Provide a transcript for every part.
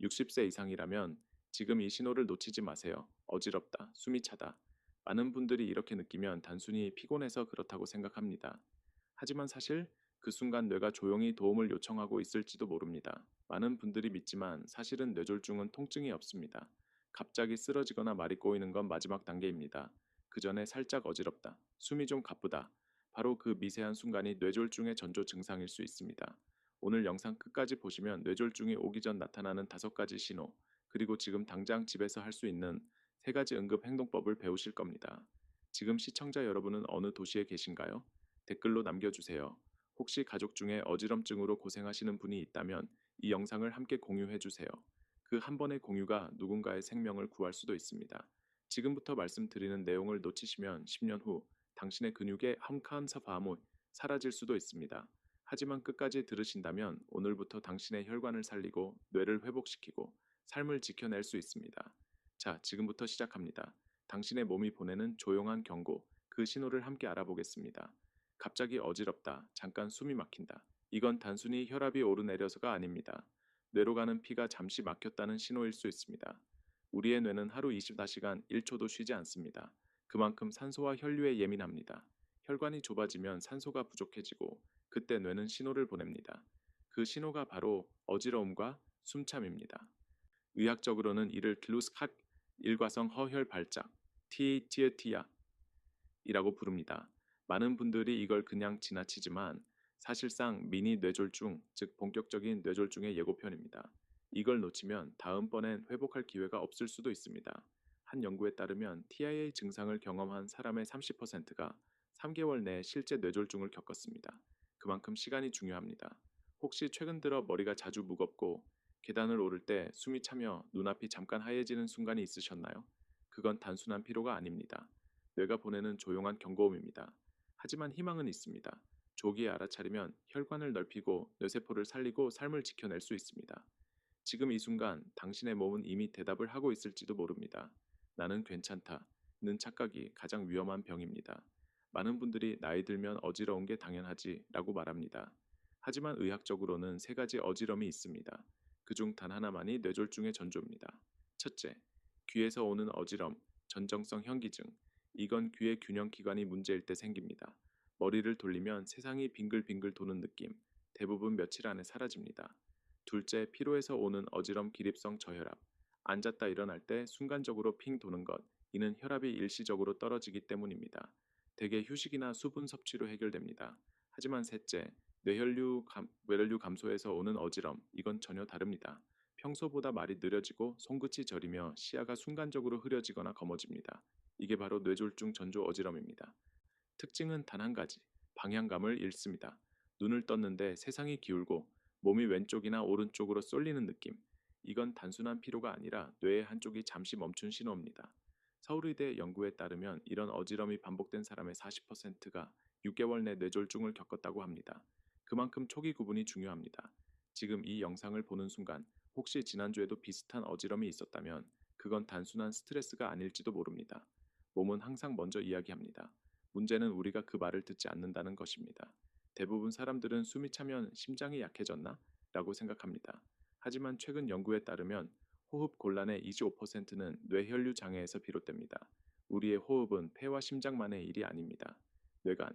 60세 이상이라면 지금 이 신호를 놓치지 마세요. 어지럽다, 숨이 차다. 많은 분들이 이렇게 느끼면 단순히 피곤해서 그렇다고 생각합니다. 하지만 사실 그 순간 뇌가 조용히 도움을 요청하고 있을지도 모릅니다. 많은 분들이 믿지만 사실은 뇌졸중은 통증이 없습니다. 갑자기 쓰러지거나 말이 꼬이는 건 마지막 단계입니다. 그 전에 살짝 어지럽다, 숨이 좀 가쁘다. 바로 그 미세한 순간이 뇌졸중의 전조 증상일 수 있습니다. 오늘 영상 끝까지 보시면 뇌졸중이 오기 전 나타나는 5가지 신호, 그리고 지금 당장 집에서 할 수 있는 3가지 응급 행동법을 배우실 겁니다. 지금 시청자 여러분은 어느 도시에 계신가요? 댓글로 남겨주세요. 혹시 가족 중에 어지럼증으로 고생하시는 분이 있다면 이 영상을 함께 공유해 주세요. 그 한 번의 공유가 누군가의 생명을 구할 수도 있습니다. 지금부터 말씀드리는 내용을 놓치시면 10년 후 당신의 근육의 함카한사 바함이 사라질 수도 있습니다. 하지만 끝까지 들으신다면 오늘부터 당신의 혈관을 살리고 뇌를 회복시키고 삶을 지켜낼 수 있습니다. 자, 지금부터 시작합니다. 당신의 몸이 보내는 조용한 경고, 그 신호를 함께 알아보겠습니다. 갑자기 어지럽다, 잠깐 숨이 막힌다. 이건 단순히 혈압이 오르내려서가 아닙니다. 뇌로 가는 피가 잠시 막혔다는 신호일 수 있습니다. 우리의 뇌는 하루 24시간 1초도 쉬지 않습니다. 그만큼 산소와 혈류에 예민합니다. 혈관이 좁아지면 산소가 부족해지고 그때 뇌는 신호를 보냅니다. 그 신호가 바로 어지러움과 숨참입니다. 의학적으로는 이를 글루스캇 일과성 허혈 발작, TTIA이라고 부릅니다. 많은 분들이 이걸 그냥 지나치지만 사실상 미니 뇌졸중, 즉 본격적인 뇌졸중의 예고편입니다. 이걸 놓치면 다음번엔 회복할 기회가 없을 수도 있습니다. 한 연구에 따르면 TIA 증상을 경험한 사람의 30%가 3개월 내에 실제 뇌졸중을 겪었습니다. 그만큼 시간이 중요합니다. 혹시 최근 들어 머리가 자주 무겁고 계단을 오를 때 숨이 차며 눈앞이 잠깐 하얘지는 순간이 있으셨나요? 그건 단순한 피로가 아닙니다. 뇌가 보내는 조용한 경고음입니다. 하지만 희망은 있습니다. 조기에 알아차리면 혈관을 넓히고 뇌세포를 살리고 삶을 지켜낼 수 있습니다. 지금 이 순간 당신의 몸은 이미 대답을 하고 있을지도 모릅니다. 나는 괜찮다. 는 착각이 가장 위험한 병입니다. 많은 분들이 나이 들면 어지러운 게 당연하지 라고 말합니다. 하지만 의학적으로는 3가지 어지럼이 있습니다. 그중 단 하나만이 뇌졸중의 전조입니다. 첫째, 귀에서 오는 어지럼, 전정성 현기증. 이건 귀의 균형 기관이 문제일 때 생깁니다. 머리를 돌리면 세상이 빙글빙글 도는 느낌. 대부분 며칠 안에 사라집니다. 둘째, 피로에서 오는 어지럼 기립성 저혈압. 앉았다 일어날 때 순간적으로 핑 도는 것. 이는 혈압이 일시적으로 떨어지기 때문입니다. 대개 휴식이나 수분 섭취로 해결됩니다. 하지만 셋째, 뇌혈류 감소에서 오는 어지럼. 이건 전혀 다릅니다. 평소보다 말이 느려지고 손끝이 저리며 시야가 순간적으로 흐려지거나 검어집니다. 이게 바로 뇌졸중 전조 어지럼입니다. 특징은 단 한 가지, 방향감을 잃습니다. 눈을 떴는데 세상이 기울고 몸이 왼쪽이나 오른쪽으로 쏠리는 느낌. 이건 단순한 피로가 아니라 뇌의 한쪽이 잠시 멈춘 신호입니다. 서울의대 연구에 따르면 이런 어지럼이 반복된 사람의 40%가 6개월 내 뇌졸중을 겪었다고 합니다. 그만큼 초기 구분이 중요합니다. 지금 이 영상을 보는 순간 혹시 지난주에도 비슷한 어지럼이 있었다면 그건 단순한 스트레스가 아닐지도 모릅니다. 몸은 항상 먼저 이야기합니다. 문제는 우리가 그 말을 듣지 않는다는 것입니다. 대부분 사람들은 숨이 차면 심장이 약해졌나? 라고 생각합니다. 하지만 최근 연구에 따르면 호흡 곤란의 25%는 뇌혈류 장애에서 비롯됩니다. 우리의 호흡은 폐와 심장만의 일이 아닙니다. 뇌간,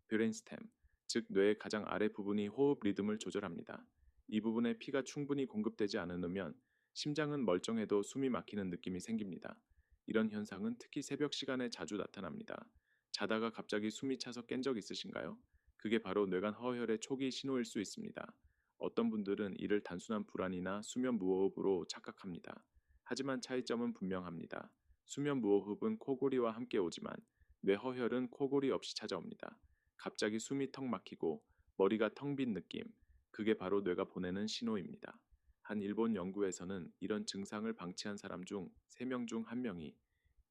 브레인스템, 즉 뇌의 가장 아래 부분이 호흡 리듬을 조절합니다. 이 부분에 피가 충분히 공급되지 않으면 심장은 멀쩡해도 숨이 막히는 느낌이 생깁니다. 이런 현상은 특히 새벽 시간에 자주 나타납니다. 자다가 갑자기 숨이 차서 깬 적 있으신가요? 그게 바로 뇌간 허혈의 초기 신호일 수 있습니다. 어떤 분들은 이를 단순한 불안이나 수면 무호흡으로 착각합니다. 하지만 차이점은 분명합니다. 수면 무호흡은 코골이와 함께 오지만 뇌허혈은 코골이 없이 찾아옵니다. 갑자기 숨이 턱 막히고 머리가 텅 빈 느낌, 그게 바로 뇌가 보내는 신호입니다. 한 일본 연구에서는 이런 증상을 방치한 사람 중 3명 중 1명이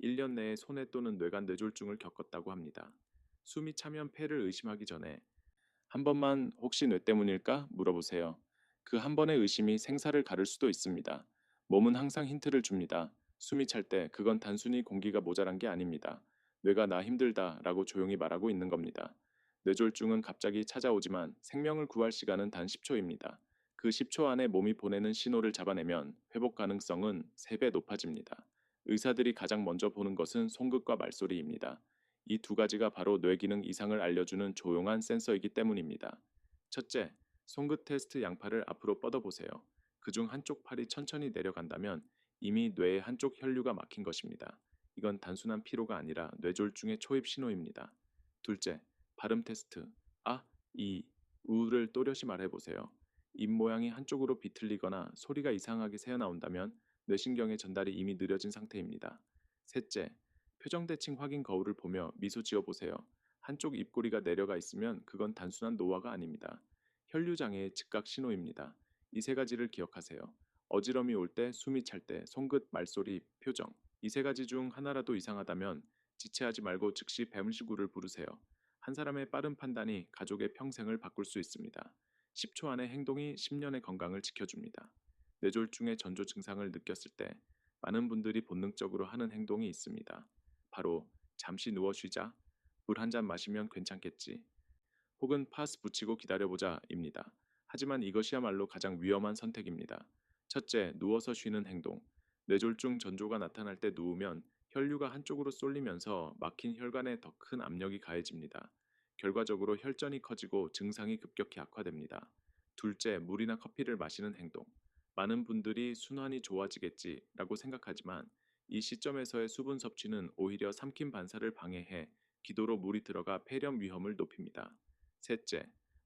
1년 내에 손해 또는 뇌간 뇌졸중을 겪었다고 합니다. 숨이 차면 폐를 의심하기 전에 한 번만 혹시 뇌 때문일까 물어보세요. 그 한 번의 의심이 생사를 가를 수도 있습니다. 몸은 항상 힌트를 줍니다. 숨이 찰 때 그건 단순히 공기가 모자란 게 아닙니다. 뇌가 나 힘들다 라고 조용히 말하고 있는 겁니다. 뇌졸중은 갑자기 찾아오지만 생명을 구할 시간은 단 10초입니다. 그 10초 안에 몸이 보내는 신호를 잡아내면 회복 가능성은 3배 높아집니다. 의사들이 가장 먼저 보는 것은 송극과 말소리입니다. 이 두 가지가 바로 뇌기능 이상을 알려주는 조용한 센서이기 때문입니다. 첫째, 송극 테스트 양팔을 앞으로 뻗어보세요. 그중 한쪽 팔이 천천히 내려간다면 이미 뇌의 한쪽 혈류가 막힌 것입니다. 이건 단순한 피로가 아니라 뇌졸중의 초입 신호입니다. 둘째, 발음 테스트. 아, 이, 우를 또렷이 말해보세요. 입 모양이 한쪽으로 비틀리거나 소리가 이상하게 새어나온다면 뇌신경의 전달이 이미 느려진 상태입니다. 셋째, 표정 대칭 확인 거울을 보며 미소 지어보세요. 한쪽 입꼬리가 내려가 있으면 그건 단순한 노화가 아닙니다. 혈류 장애의 즉각 신호입니다. 이 세 가지를 기억하세요. 어지럼이 올 때, 숨이 찰 때, 손끝, 말소리, 표정. 이 세 가지 중 하나라도 이상하다면 지체하지 말고 즉시 뱀시구를 부르세요. 한 사람의 빠른 판단이 가족의 평생을 바꿀 수 있습니다. 10초 안의 행동이 10년의 건강을 지켜줍니다. 뇌졸중의 전조 증상을 느꼈을 때 많은 분들이 본능적으로 하는 행동이 있습니다. 바로 잠시 누워 쉬자, 물 한 잔 마시면 괜찮겠지, 혹은 파스 붙이고 기다려보자입니다. 하지만 이것이야말로 가장 위험한 선택입니다. 첫째, 누워서 쉬는 행동. 뇌졸중 전조가 나타날 때 누우면 혈류가 한쪽으로 쏠리면서 막힌 혈관에 더 큰 압력이 가해집니다. 결과적으로 혈전이 커지고 증상이 급격히 악화됩니다. 둘째, 물이나 커피를 마시는 행동. 많은 분들이 순환이 좋아지겠지라고 생각하지만 이 시점에서의 수분 섭취는 오히려 삼킴 반사를 방해해 기도로 물이 들어가 폐렴 위험을 높입니다. 셋째,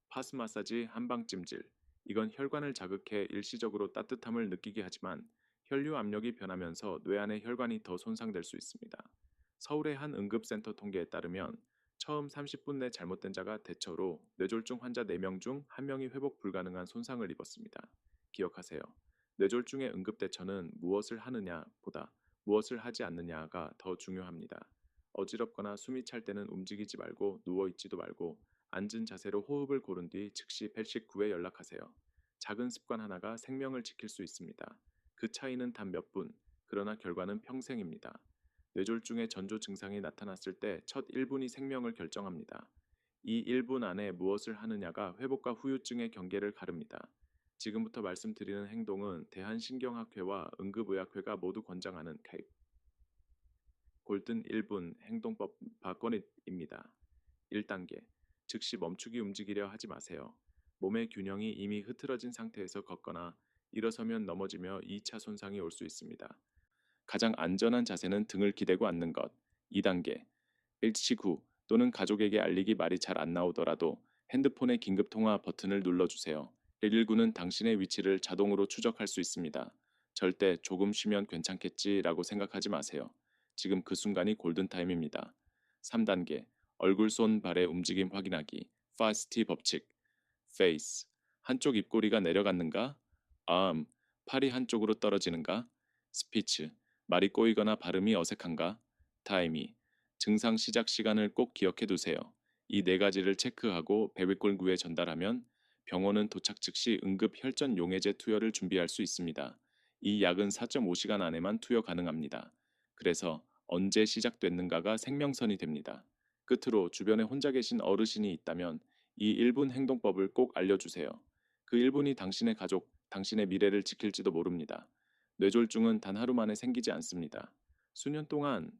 파스 마사지 한방찜질. 이건 혈관을 자극해 일시적으로 따뜻함을 느끼게 하지만 혈류 압력이 변하면서 뇌 안의 혈관이 더 손상될 수 있습니다. 서울의 한 응급센터 통계에 따르면 처음 30분 내 잘못된 자가 대처로 뇌졸중 환자 4명 중 1명이 회복 불가능한 손상을 입었습니다. 기억하세요. 뇌졸중의 응급대처는 무엇을 하느냐보다 무엇을 하지 않느냐가 더 중요합니다. 어지럽거나 숨이 찰 때는 움직이지 말고 누워있지도 말고 앉은 자세로 호흡을 고른 뒤 즉시 119에 연락하세요. 작은 습관 하나가 생명을 지킬 수 있습니다. 그 차이는 단 몇 분, 그러나 결과는 평생입니다. 뇌졸중의 전조 증상이 나타났을 때 첫 1분이 생명을 결정합니다. 이 1분 안에 무엇을 하느냐가 회복과 후유증의 경계를 가릅니다. 지금부터 말씀드리는 행동은 대한신경학회와 응급의학회가 모두 권장하는 골든 1분 행동법 박권입니다. 1단계. 즉시 멈추기 움직이려 하지 마세요. 몸의 균형이 이미 흐트러진 상태에서 걷거나 일어서면 넘어지며 2차 손상이 올 수 있습니다. 가장 안전한 자세는 등을 기대고 앉는 것. 2단계. 일치 후 또는 가족에게 알리기 말이 잘 안 나오더라도 핸드폰의 긴급 통화 버튼을 눌러주세요. 119는 당신의 위치를 자동으로 추적할 수 있습니다. 절대 조금 쉬면 괜찮겠지라고 생각하지 마세요. 지금 그 순간이 골든타임입니다. 3단계. 얼굴, 손, 발의 움직임 확인하기. 파스티 법칙. 페이스. 한쪽 입꼬리가 내려갔는가? arm. 팔이 한쪽으로 떨어지는가? 스피치. 말이 꼬이거나 발음이 어색한가? 타이미. 증상 시작 시간을 꼭 기억해 두세요. 이 네 가지를 체크하고 119에 전달하면 병원은 도착 즉시 응급 혈전 용해제 투여를 준비할 수 있습니다. 이 약은 4.5시간 안에만 투여 가능합니다. 그래서 언제 시작됐는가가 생명선이 됩니다. 끝으로 주변에 혼자 계신 어르신이 있다면 이 1분 행동법을 꼭 알려주세요. 그 1분이 당신의 가족, 당신의 미래를 지킬지도 모릅니다. 뇌졸중은 단 하루 만에 생기지 않습니다. 수년 동안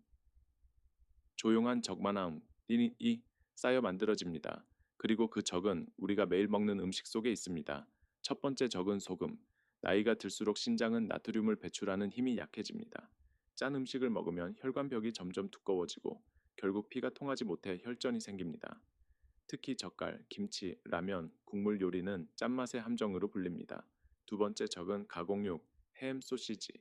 조용한 적만함이 쌓여 만들어집니다. 그리고 그 적은 우리가 매일 먹는 음식 속에 있습니다. 첫 번째 적은 소금. 나이가 들수록 신장은 나트륨을 배출하는 힘이 약해집니다. 짠 음식을 먹으면 혈관벽이 점점 두꺼워지고 결국 피가 통하지 못해 혈전이 생깁니다. 특히 젓갈, 김치, 라면, 국물 요리는 짠맛의 함정으로 불립니다. 두 번째 적은 가공육, 햄, 소시지,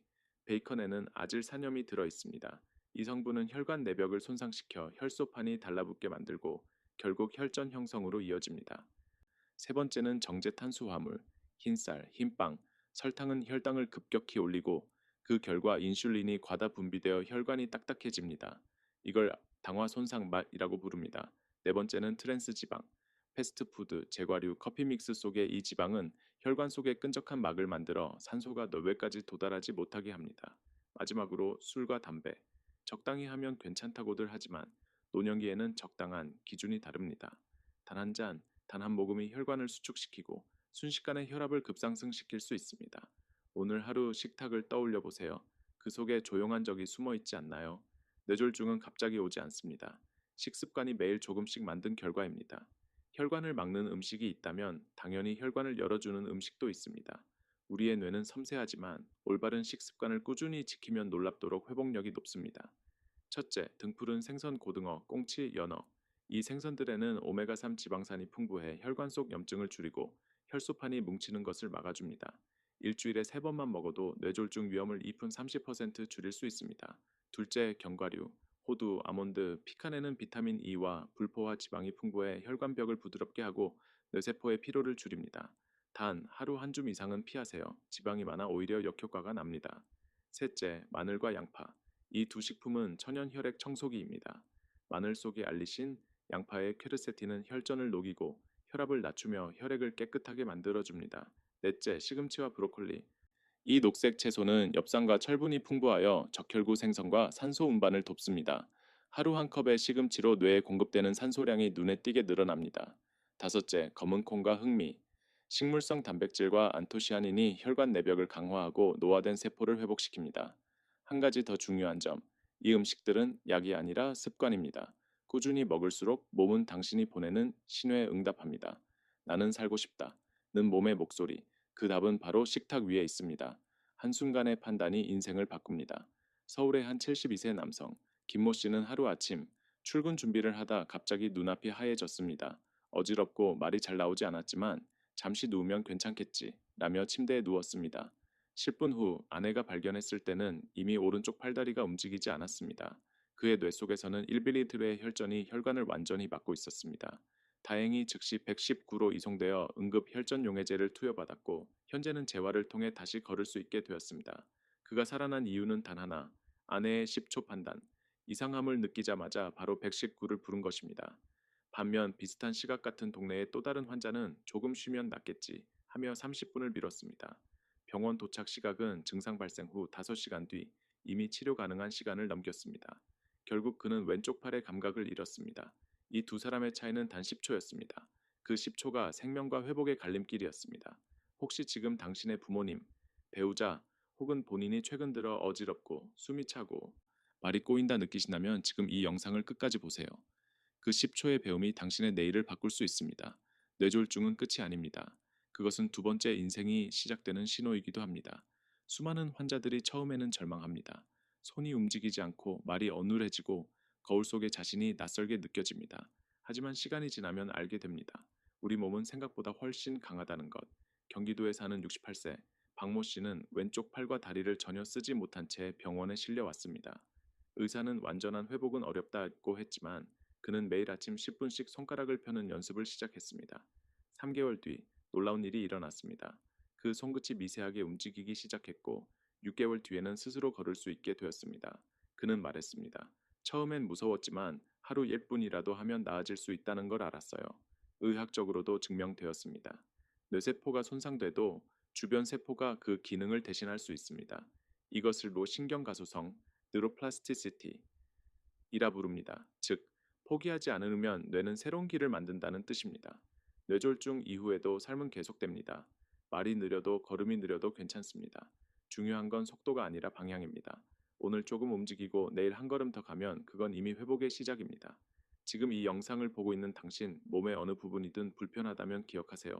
베이컨에는 아질산염이 들어 있습니다. 이 성분은 혈관 내벽을 손상시켜 혈소판이 달라붙게 만들고 결국 혈전 형성으로 이어집니다. 세 번째는 정제 탄수화물, 흰쌀, 흰빵, 설탕은 혈당을 급격히 올리고 그 결과 인슐린이 과다 분비되어 혈관이 딱딱해집니다. 이걸 당화 손상맛이라고 부릅니다. 네 번째는 트랜스 지방, 패스트푸드, 제과류, 커피 믹스 속의 이 지방은 혈관 속에 끈적한 막을 만들어 산소가 뇌까지 도달하지 못하게 합니다. 마지막으로 술과 담배, 적당히 하면 괜찮다고들 하지만 노년기에는 적당한 기준이 다릅니다. 단 한 잔, 단 한 모금이 혈관을 수축시키고 순식간에 혈압을 급상승시킬 수 있습니다. 오늘 하루 식탁을 떠올려 보세요. 그 속에 조용한 적이 숨어 있지 않나요? 뇌졸중은 갑자기 오지 않습니다. 식습관이 매일 조금씩 만든 결과입니다. 혈관을 막는 음식이 있다면 당연히 혈관을 열어주는 음식도 있습니다. 우리의 뇌는 섬세하지만 올바른 식습관을 꾸준히 지키면 놀랍도록 회복력이 높습니다. 첫째, 등푸른 생선, 고등어, 꽁치, 연어. 이 생선들에는 오메가3 지방산이 풍부해 혈관 속 염증을 줄이고 혈소판이 뭉치는 것을 막아줍니다. 일주일에 3번만 먹어도 뇌졸중 위험을 2분 30% 줄일 수 있습니다. 둘째, 견과류. 호두, 아몬드, 피칸에는 비타민 E와 불포화 지방이 풍부해 혈관벽을 부드럽게 하고 뇌세포의 피로를 줄입니다. 단, 하루 한 줌 이상은 피하세요. 지방이 많아 오히려 역효과가 납니다. 셋째, 마늘과 양파. 이 두 식품은 천연 혈액 청소기입니다. 마늘 속의 알리신, 양파의 퀘르세틴은 혈전을 녹이고 혈압을 낮추며 혈액을 깨끗하게 만들어줍니다. 넷째, 시금치와 브로콜리. 이 녹색 채소는 엽산과 철분이 풍부하여 적혈구 생성과 산소 운반을 돕습니다. 하루 한 컵의 시금치로 뇌에 공급되는 산소량이 눈에 띄게 늘어납니다. 다섯째, 검은콩과 흑미. 식물성 단백질과 안토시아닌이 혈관 내벽을 강화하고 노화된 세포를 회복시킵니다. 한 가지 더 중요한 점, 이 음식들은 약이 아니라 습관입니다. 꾸준히 먹을수록 몸은 당신이 보내는 신호에 응답합니다. 나는 살고 싶다. 는 몸의 목소리. 그 답은 바로 식탁 위에 있습니다. 한순간의 판단이 인생을 바꿉니다. 서울의 한 72세 남성, 김모 씨는 하루아침 출근 준비를 하다 갑자기 눈앞이 하얘졌습니다. 어지럽고 말이 잘 나오지 않았지만 잠시 누우면 괜찮겠지 라며 침대에 누웠습니다. 10분 후 아내가 발견했을 때는 이미 오른쪽 팔다리가 움직이지 않았습니다. 그의 뇌 속에서는 1ml의 혈전이 혈관을 완전히 막고 있었습니다. 다행히 즉시 119로 이송되어 응급 혈전 용해제를 투여받았고 현재는 재활을 통해 다시 걸을 수 있게 되었습니다. 그가 살아난 이유는 단 하나, 아내의 10초 판단. 이상함을 느끼자마자 바로 119를 부른 것입니다. 반면 비슷한 시각 같은 동네의 또 다른 환자는 조금 쉬면 낫겠지 하며 30분을 미뤘습니다. 병원 도착 시각은 증상 발생 후 5시간 뒤 이미 치료 가능한 시간을 넘겼습니다. 결국 그는 왼쪽 팔의 감각을 잃었습니다. 이 두 사람의 차이는 단 10초였습니다. 그 10초가 생명과 회복의 갈림길이었습니다. 혹시 지금 당신의 부모님, 배우자 혹은 본인이 최근 들어 어지럽고 숨이 차고 말이 꼬인다 느끼신다면 지금 이 영상을 끝까지 보세요. 그 10초의 배움이 당신의 내일을 바꿀 수 있습니다. 뇌졸중은 끝이 아닙니다. 그것은 두 번째 인생이 시작되는 신호이기도 합니다. 수많은 환자들이 처음에는 절망합니다. 손이 움직이지 않고 말이 어눌해지고 거울 속의 자신이 낯설게 느껴집니다. 하지만 시간이 지나면 알게 됩니다. 우리 몸은 생각보다 훨씬 강하다는 것. 경기도에 사는 68세 박모 씨는 왼쪽 팔과 다리를 전혀 쓰지 못한 채 병원에 실려왔습니다. 의사는 완전한 회복은 어렵다고 했지만 그는 매일 아침 10분씩 손가락을 펴는 연습을 시작했습니다. 3개월 뒤 놀라운 일이 일어났습니다. 그 손끝이 미세하게 움직이기 시작했고 6개월 뒤에는 스스로 걸을 수 있게 되었습니다. 그는 말했습니다. 처음엔 무서웠지만 하루 1분이라도 하면 나아질 수 있다는 걸 알았어요. 의학적으로도 증명되었습니다. 뇌세포가 손상돼도 주변 세포가 그 기능을 대신할 수 있습니다. 이것을로 신경가소성, 뉴로플라스티시티, 이라 부릅니다. 즉, 포기하지 않으면 뇌는 새로운 길을 만든다는 뜻입니다. 뇌졸중 이후에도 삶은 계속됩니다. 말이 느려도 걸음이 느려도 괜찮습니다. 중요한 건 속도가 아니라 방향입니다. 오늘 조금 움직이고 내일 한 걸음 더 가면 그건 이미 회복의 시작입니다. 지금 이 영상을 보고 있는 당신, 몸의 어느 부분이든 불편하다면 기억하세요.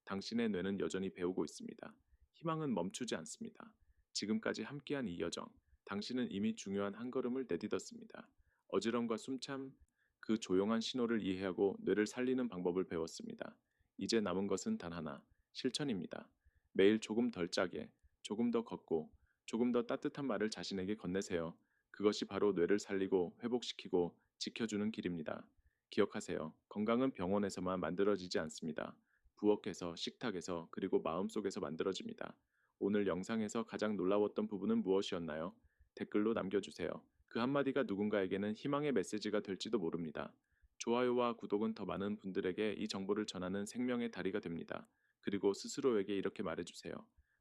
당신의 뇌는 여전히 배우고 있습니다. 희망은 멈추지 않습니다. 지금까지 함께한 이 여정, 당신은 이미 중요한 한 걸음을 내딛었습니다. 어지럼과 숨참, 그 조용한 신호를 이해하고 뇌를 살리는 방법을 배웠습니다. 이제 남은 것은 단 하나, 실천입니다. 매일 조금 덜 짜게, 조금 더 걷고, 조금 더 따뜻한 말을 자신에게 건네세요. 그것이 바로 뇌를 살리고 회복시키고 지켜주는 길입니다. 기억하세요. 건강은 병원에서만 만들어지지 않습니다. 부엌에서, 식탁에서, 그리고 마음속에서 만들어집니다. 오늘 영상에서 가장 놀라웠던 부분은 무엇이었나요? 댓글로 남겨주세요. 그 한마디가 누군가에게는 희망의 메시지가 될지도 모릅니다. 좋아요와 구독은 더 많은 분들에게 이 정보를 전하는 생명의 다리가 됩니다. 그리고 스스로에게 이렇게 말해주세요.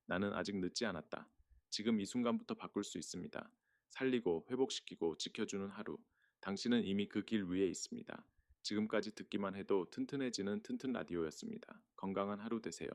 나는 아직 늦지 않았다. 지금 이 순간부터 바꿀 수 있습니다. 살리고 회복시키고 지켜주는 하루. 당신은 이미 그 길 위에 있습니다. 지금까지 듣기만 해도 튼튼해지는 튼튼 라디오였습니다. 건강한 하루 되세요.